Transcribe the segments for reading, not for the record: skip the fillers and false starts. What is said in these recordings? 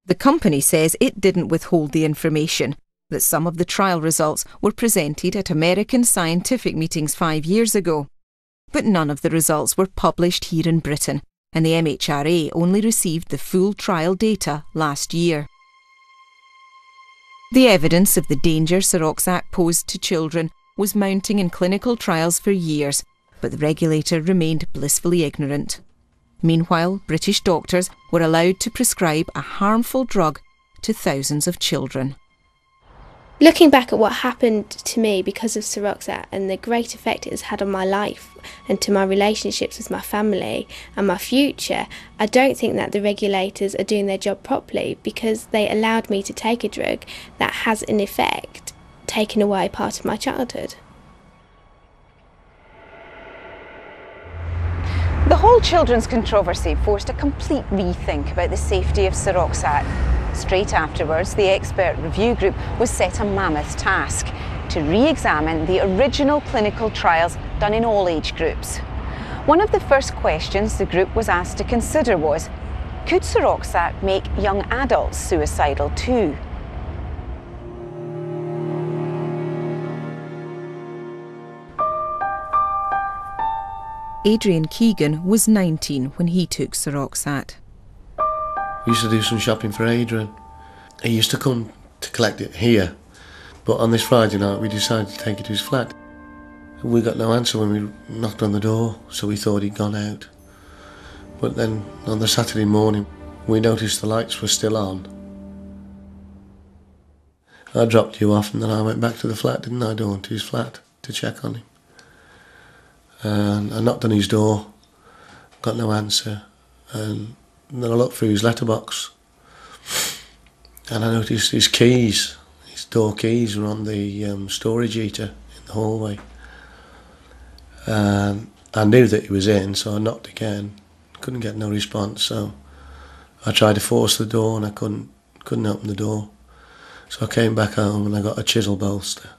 The company says it didn't withhold the information, that some of the trial results were presented at American scientific meetings 5 years ago. But none of the results were published here in Britain, and the MHRA only received the full trial data last year. The evidence of the danger SEROXAT posed to children was mounting in clinical trials for years, but the regulator remained blissfully ignorant. Meanwhile, British doctors were allowed to prescribe a harmful drug to thousands of children. Looking back at what happened to me because of SEROXAT and the great effect it has had on my life and to my relationships with my family and my future, I don't think that the regulators are doing their job properly, because they allowed me to take a drug that has in effect taken away part of my childhood. The whole children's controversy forced a complete rethink about the safety of SEROXAT. Straight afterwards, the expert review group was set a mammoth task: to re-examine the original clinical trials done in all age groups. One of the first questions the group was asked to consider was, could SEROXAT make young adults suicidal too? Adrian Keegan was 19 when he took SEROXAT. We used to do some shopping for Adrian. He used to come to collect it here, but on this Friday night we decided to take it to his flat. We got no answer when we knocked on the door, so we thought he'd gone out. But then on the Saturday morning we noticed the lights were still on. I dropped you off and then I went back to the flat, didn't I, Dawn, to his flat to check on him. And I knocked on his door, got no answer, and then I looked through his letterbox and I noticed his keys, his door keys were on the storage heater in the hallway. And I knew that he was in, so I knocked again, couldn't get no response, so I tried to force the door and I couldn't open the door. So I came back home and I got a chisel bolster.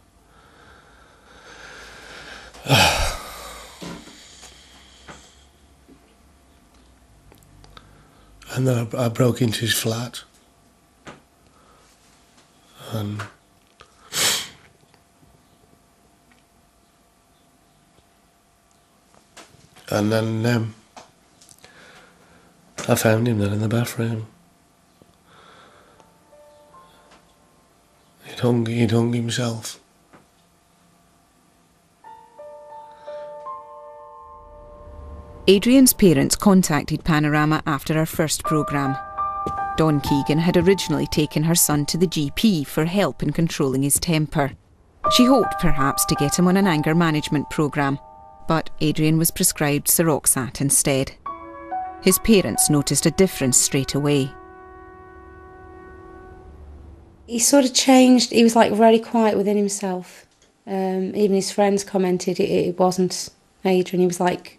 And then I broke into his flat. And then I found him then in the bathroom. He'd hung himself. Adrian's parents contacted Panorama after our first programme. Dawn Keegan had originally taken her son to the GP for help in controlling his temper. She hoped perhaps to get him on an anger management programme, but Adrian was prescribed SEROXAT instead. His parents noticed a difference straight away. He sort of changed. He was like very quiet within himself. Even his friends commented it wasn't Adrian. He was like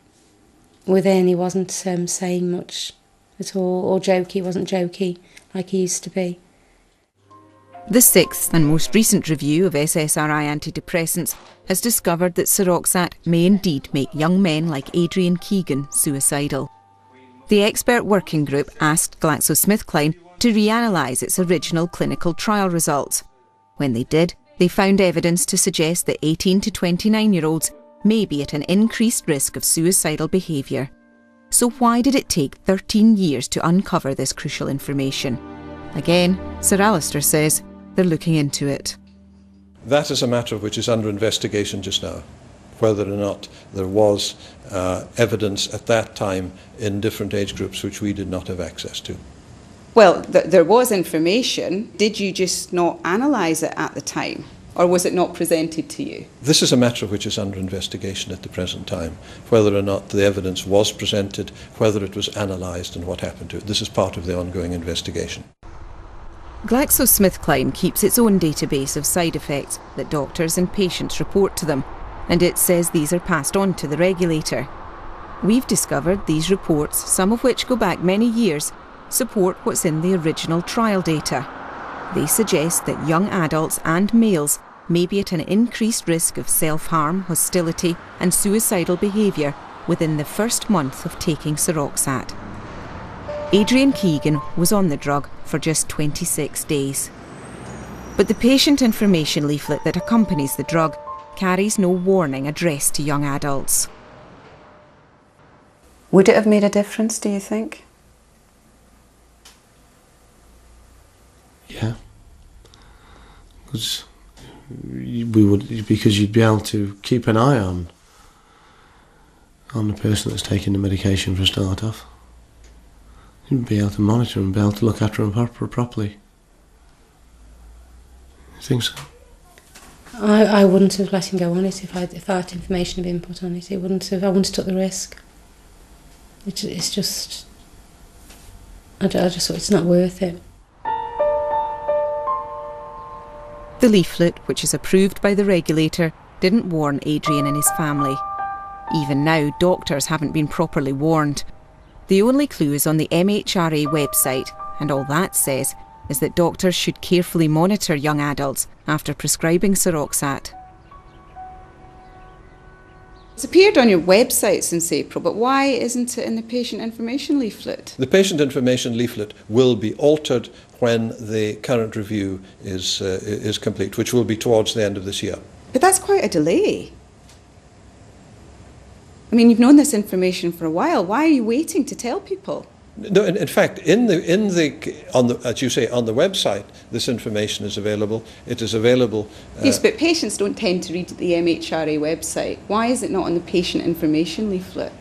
within, he wasn't saying much at all, or jokey. He wasn't jokey like he used to be. The sixth and most recent review of SSRI antidepressants has discovered that SEROXAT may indeed make young men like Adrian Keegan suicidal. The expert working group asked GlaxoSmithKline to reanalyse its original clinical trial results. When they did, they found evidence to suggest that 18 to 29-year-olds may be at an increased risk of suicidal behaviour. So why did it take 13 years to uncover this crucial information? Again, Sir Alistair says they're looking into it. That is a matter which is under investigation just now, whether or not there was evidence at that time in different age groups which we did not have access to. Well, there was information. Did you just not analyse it at the time? Or was it not presented to you? This is a matter which is under investigation at the present time, whether or not the evidence was presented, whether it was analysed and what happened to it. This is part of the ongoing investigation. GlaxoSmithKline keeps its own database of side effects that doctors and patients report to them, and it says these are passed on to the regulator. We've discovered these reports, some of which go back many years, support what's in the original trial data. They suggest that young adults and males may be at an increased risk of self-harm, hostility and suicidal behaviour within the first month of taking SEROXAT. Adrian Keegan was on the drug for just 26 days. But the patient information leaflet that accompanies the drug carries no warning addressed to young adults. Would it have made a difference, do you think? Yeah. Because you'd be able to keep an eye on the person that's taking the medication for a start off. You'd be able to monitor and be able to look after them properly. You think so? I wouldn't have let him go on it if that information had been put on it. I wouldn't have took the risk. It's just I just thought it's not worth it. The leaflet, which is approved by the regulator, didn't warn Adrian and his family. Even now, doctors haven't been properly warned. The only clue is on the MHRA website, and all that says is that doctors should carefully monitor young adults after prescribing SEROXAT. It's appeared on your website since April, but why isn't it in the patient information leaflet? The patient information leaflet will be altered when the current review is complete, which will be towards the end of this year. But that's quite a delay. I mean, you've known this information for a while. Why are you waiting to tell people? No, in fact, as you say, on the website, this information is available. It is available. Yes, but patients don't tend to read the MHRA website. Why is it not on the patient information leaflet?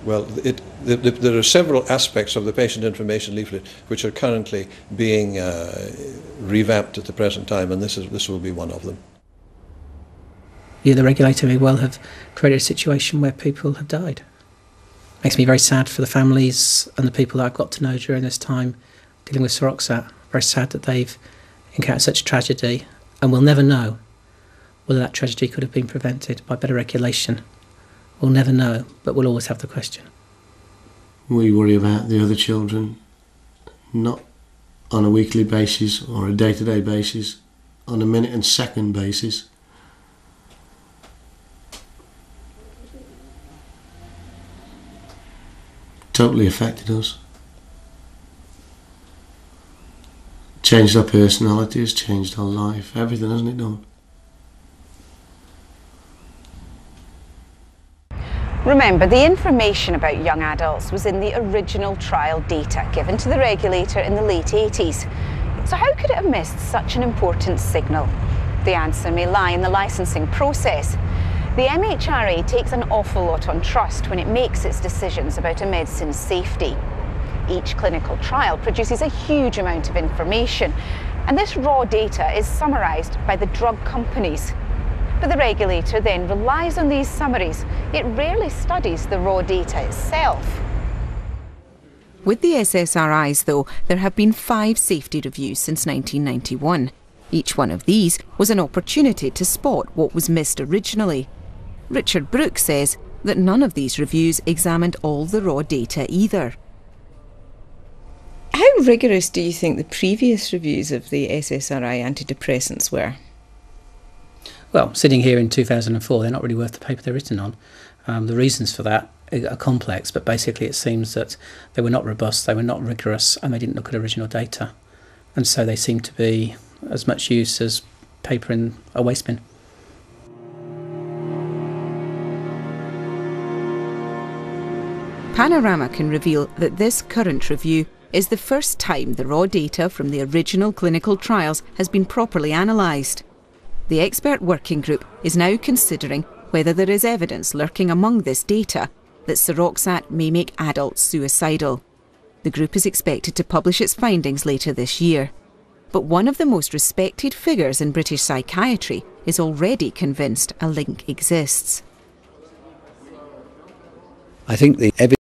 Well, there are several aspects of the patient information leaflet which are currently being revamped at the present time, and this will be one of them. Yeah, the regulator may well have created a situation where people have died. Makes me very sad for the families and the people that I've got to know during this time dealing with SEROXAT. Very sad that they've encountered such tragedy, and we'll never know whether that tragedy could have been prevented by better regulation. We'll never know, but we'll always have the question. We worry about the other children, not on a weekly basis or a day-to-day basis, on a minute and second basis. Totally affected us. Changed our personalities, changed our life, everything, hasn't it done? Remember, the information about young adults was in the original trial data given to the regulator in the late 80s. So how could it have missed such an important signal? The answer may lie in the licensing process. The MHRA takes an awful lot on trust when it makes its decisions about a medicine's safety. Each clinical trial produces a huge amount of information, and this raw data is summarised by the drug companies. But the regulator then relies on these summaries. It rarely studies the raw data itself. With the SSRIs, though, there have been 5 safety reviews since 1991. Each one of these was an opportunity to spot what was missed originally. Richard Brooks says that none of these reviews examined all the raw data either. How rigorous do you think the previous reviews of the SSRI antidepressants were? Well, sitting here in 2004, they're not really worth the paper they're written on. The reasons for that are complex, but basically it seems that they were not robust, they were not rigorous, and they didn't look at original data. And so they seem to be as much use as paper in a waste bin. Panorama can reveal that this current review is the first time the raw data from the original clinical trials has been properly analysed. The expert working group is now considering whether there is evidence lurking among this data that SEROXAT may make adults suicidal. The group is expected to publish its findings later this year. But one of the most respected figures in British psychiatry is already convinced a link exists. I think the evidence